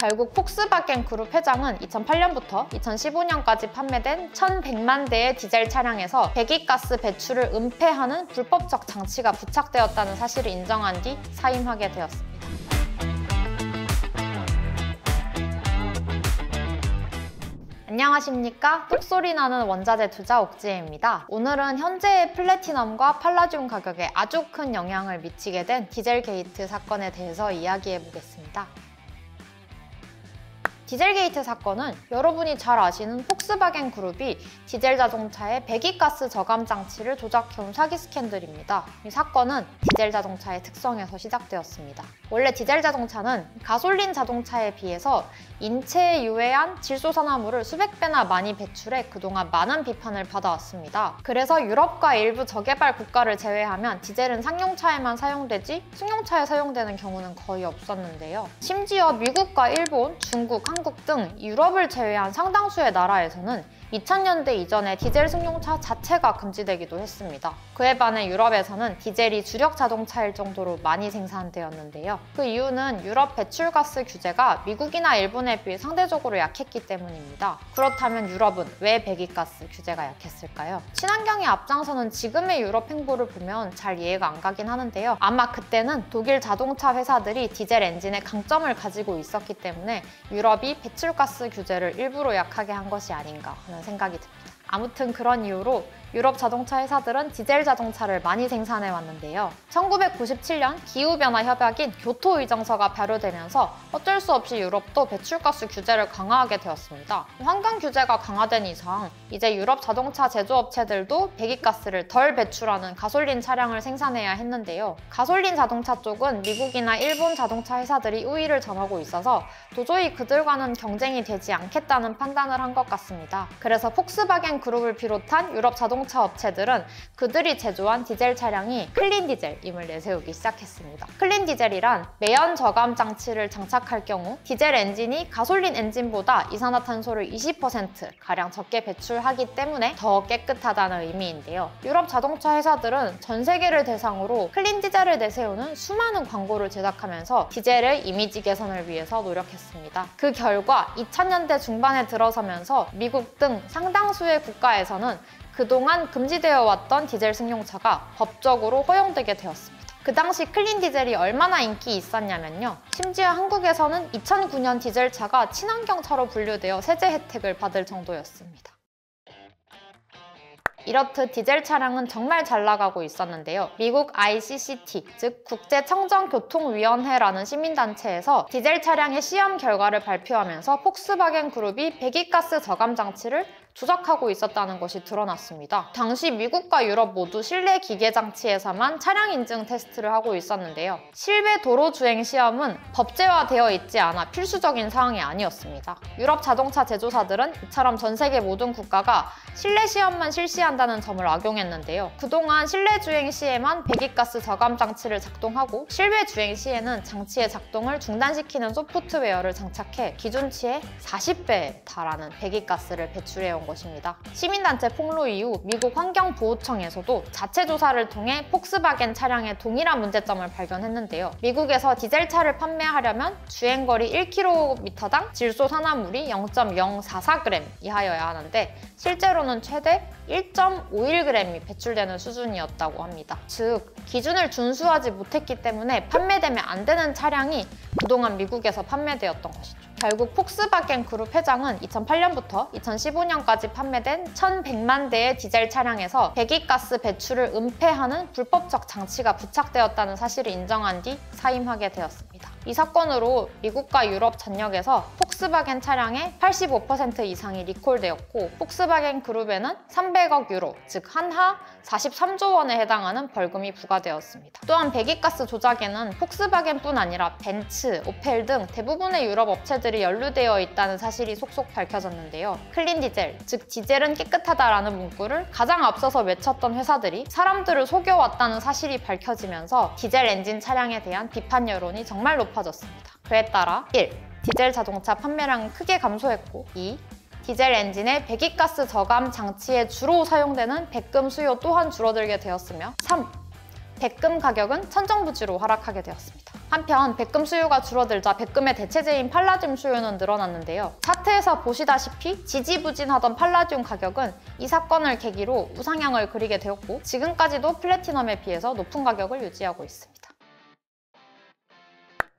결국 폭스바겐 그룹 회장은 2008년부터 2015년까지 판매된 1,100만 대의 디젤 차량에서 배기가스 배출을 은폐하는 불법적 장치가 부착되었다는 사실을 인정한 뒤 사임하게 되었습니다. 안녕하십니까? 똑소리 나는 원자재 투자 옥지혜입니다. 오늘은 현재의 플래티넘과 팔라듐 가격에 아주 큰 영향을 미치게 된 디젤게이트 사건에 대해서 이야기해 보겠습니다. 디젤게이트 사건은 여러분이 잘 아시는 폭스바겐 그룹이 디젤 자동차의 배기가스 저감 장치를 조작해온 사기 스캔들입니다. 이 사건은 디젤 자동차의 특성에서 시작되었습니다. 원래 디젤 자동차는 가솔린 자동차에 비해서 인체에 유해한 질소산화물을 수백 배나 많이 배출해 그동안 많은 비판을 받아왔습니다. 그래서 유럽과 일부 저개발 국가를 제외하면 디젤은 상용차에만 사용되지 승용차에 사용되는 경우는 거의 없었는데요. 심지어 미국과 일본, 중국, 한국 등 유럽을 제외한 상당수의 나라에서는 2000년대 이전에 디젤 승용차 자체가 금지되기도 했습니다. 그에 반해 유럽에서는 디젤이 주력 자동차일 정도로 많이 생산되었는데요. 그 이유는 유럽 배출가스 규제가 미국이나 일본에 비해 상대적으로 약했기 때문입니다. 그렇다면 유럽은 왜 배기가스 규제가 약했을까요? 친환경에 앞장서는 지금의 유럽 행보를 보면 잘 이해가 안 가긴 하는데요. 아마 그때는 독일 자동차 회사들이 디젤 엔진의 강점을 가지고 있었기 때문에 유럽이 배출가스 규제를 일부러 약하게 한 것이 아닌가 하는 생각이 듭니다. 아무튼 그런 이유로 유럽 자동차 회사들은 디젤 자동차를 많이 생산해 왔는데요. 1997년 기후변화 협약인 교토 의정서가 발효되면서 어쩔 수 없이 유럽도 배출가스 규제를 강화하게 되었습니다. 환경 규제가 강화된 이상 이제 유럽 자동차 제조업체들도 배기가스를 덜 배출하는 가솔린 차량을 생산해야 했는데요. 가솔린 자동차 쪽은 미국이나 일본 자동차 회사들이 우위를 점하고 있어서 도저히 그들과는 경쟁이 되지 않겠다는 판단을 한 것 같습니다. 그래서 폭스바겐 그룹을 비롯한 유럽 자동차 업체들은 그들이 제조한 디젤 차량이 클린 디젤임을 내세우기 시작했습니다. 클린 디젤이란 매연 저감 장치를 장착할 경우 디젤 엔진이 가솔린 엔진보다 이산화탄소를 20%가량 적게 배출하기 때문에 더 깨끗하다는 의미인데요. 유럽 자동차 회사들은 전 세계를 대상으로 클린 디젤을 내세우는 수많은 광고를 제작하면서 디젤의 이미지 개선을 위해서 노력했습니다. 그 결과 2000년대 중반에 들어서면서 미국 등 상당수의 국가에서는 그동안 금지되어 왔던 디젤 승용차가 법적으로 허용되게 되었습니다. 그 당시 클린 디젤이 얼마나 인기 있었냐면요. 심지어 한국에서는 2009년 디젤차가 친환경차로 분류되어 세제 혜택을 받을 정도였습니다. 이렇듯 디젤 차량은 정말 잘 나가고 있었는데요. 미국 ICCT, 즉 국제청정교통위원회라는 시민단체에서 디젤 차량의 시험 결과를 발표하면서 폭스바겐 그룹이 배기가스 저감 장치를 조작하고 있었다는 것이 드러났습니다. 당시 미국과 유럽 모두 실내 기계 장치에서만 차량 인증 테스트를 하고 있었는데요. 실외 도로 주행 시험은 법제화되어 있지 않아 필수적인 사항이 아니었습니다. 유럽 자동차 제조사들은 이처럼 전 세계 모든 국가가 실내 시험만 실시한다는 점을 악용했는데요. 그동안 실내 주행 시에만 배기가스 저감 장치를 작동하고 실외 주행 시에는 장치의 작동을 중단시키는 소프트웨어를 장착해 기준치의 40배에 달하는 배기가스를 배출해온 것입니다. 시민단체 폭로 이후 미국 환경보호청에서도 자체 조사를 통해 폭스바겐 차량의 동일한 문제점을 발견했는데요. 미국에서 디젤차를 판매하려면 주행거리 1km당 질소산화물이 0.044g 이하여야 하는데 실제로는 최대 1.51g이 배출되는 수준이었다고 합니다. 즉, 기준을 준수하지 못했기 때문에 판매되면 안 되는 차량이 그동안 미국에서 판매되었던 것이죠. 결국 폭스바겐 그룹 회장은 2008년부터 2015년까지 판매된 1,100만 대의 디젤 차량에서 배기가스 배출을 은폐하는 불법적 장치가 부착되었다는 사실을 인정한 뒤 사임하게 되었습니다. 이 사건으로 미국과 유럽 전역에서 폭스바겐 차량의 85% 이상이 리콜되었고 폭스바겐 그룹에는 300억 유로, 즉 한하 43조 원에 해당하는 벌금이 부과되었습니다. 또한 배기가스 조작에는 폭스바겐뿐 아니라 벤츠, 오펠 등 대부분의 유럽 업체들이 연루되어 있다는 사실이 속속 밝혀졌는데요. 클린 디젤, 즉 디젤은 깨끗하다라는 문구를 가장 앞서서 외쳤던 회사들이 사람들을 속여왔다는 사실이 밝혀지면서 디젤 엔진 차량에 대한 비판 여론이 정말 높아졌습니다. 그에 따라 1. 디젤 자동차 판매량은 크게 감소했고 2. 디젤 엔진의 배기가스 저감 장치에 주로 사용되는 백금 수요 또한 줄어들게 되었으며 3. 백금 가격은 천정부지로 하락하게 되었습니다. 한편 백금 수요가 줄어들자 백금의 대체제인 팔라듐 수요는 늘어났는데요. 차트에서 보시다시피 지지부진하던 팔라듐 가격은 이 사건을 계기로 우상향을 그리게 되었고 지금까지도 플래티넘에 비해서 높은 가격을 유지하고 있습니다.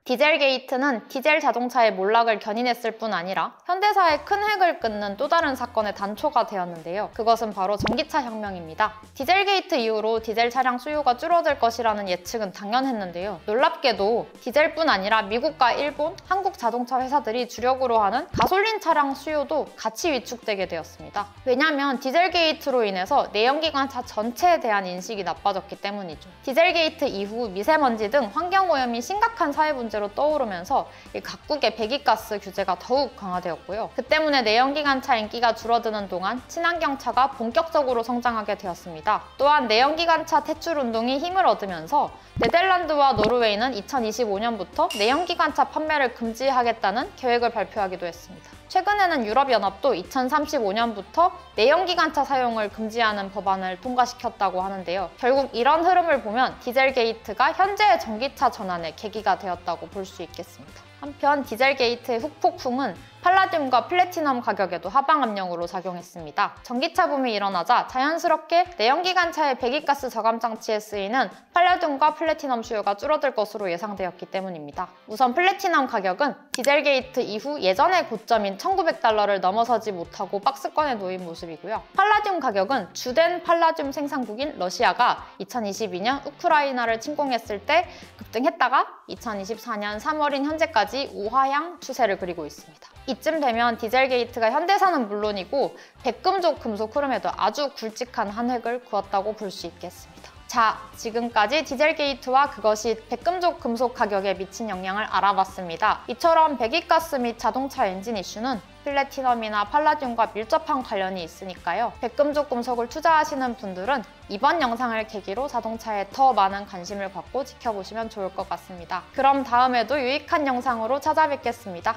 디젤 게이트는 디젤 자동차의 몰락을 견인했을 뿐 아니라 현대사의 큰 획을 끊는 또 다른 사건의 단초가 되었는데요. 그것은 바로 전기차 혁명입니다. 디젤 게이트 이후로 디젤 차량 수요가 줄어들 것이라는 예측은 당연했는데요. 놀랍게도 디젤뿐 아니라 미국과 일본, 한국 자동차 회사들이 주력으로 하는 가솔린 차량 수요도 같이 위축되게 되었습니다. 왜냐하면 디젤 게이트로 인해서 내연기관차 전체에 대한 인식이 나빠졌기 때문이죠. 디젤 게이트 이후 미세먼지 등 환경오염이 심각한 사회 문제로 떠오르면서 각국의 배기가스 규제가 더욱 강화되었고요. 그 때문에 내연기관차 인기가 줄어드는 동안 친환경차가 본격적으로 성장하게 되었습니다. 또한 내연기관차 퇴출 운동이 힘을 얻으면서 네덜란드와 노르웨이는 2025년부터 내연기관차 판매를 금지하겠다는 계획을 발표하기도 했습니다. 최근에는 유럽연합도 2035년부터 내연기관차 사용을 금지하는 법안을 통과시켰다고 하는데요. 결국 이런 흐름을 보면 디젤 게이트가 현재의 전기차 전환의 계기가 되었다고 볼 수 있겠습니다. 한편 디젤 게이트의 후폭풍은 팔라듐과 플래티넘 가격에도 하방 압력으로 작용했습니다. 전기차 붐이 일어나자 자연스럽게 내연기관차의 배기가스 저감 장치에 쓰이는 팔라듐과 플래티넘 수요가 줄어들 것으로 예상되었기 때문입니다. 우선 플래티넘 가격은 디젤 게이트 이후 예전의 고점인 1900달러를 넘어서지 못하고 박스권에 놓인 모습이고요. 팔라듐 가격은 주된 팔라듐 생산국인 러시아가 2022년 우크라이나를 침공했을 때 급등했다가 2024년 3월인 현재까지 우하향 추세를 그리고 있습니다. 이쯤 되면 디젤 게이트가 현대사는 물론이고 백금족 금속 흐름에도 아주 굵직한 한 획을 그었다고 볼 수 있겠습니다. 자, 지금까지 디젤 게이트와 그것이 백금족 금속 가격에 미친 영향을 알아봤습니다. 이처럼 배기가스 및 자동차 엔진 이슈는 플래티넘이나 팔라듐과 밀접한 관련이 있으니까요. 백금족 금속을 투자하시는 분들은 이번 영상을 계기로 자동차에 더 많은 관심을 갖고 지켜보시면 좋을 것 같습니다. 그럼 다음에도 유익한 영상으로 찾아뵙겠습니다.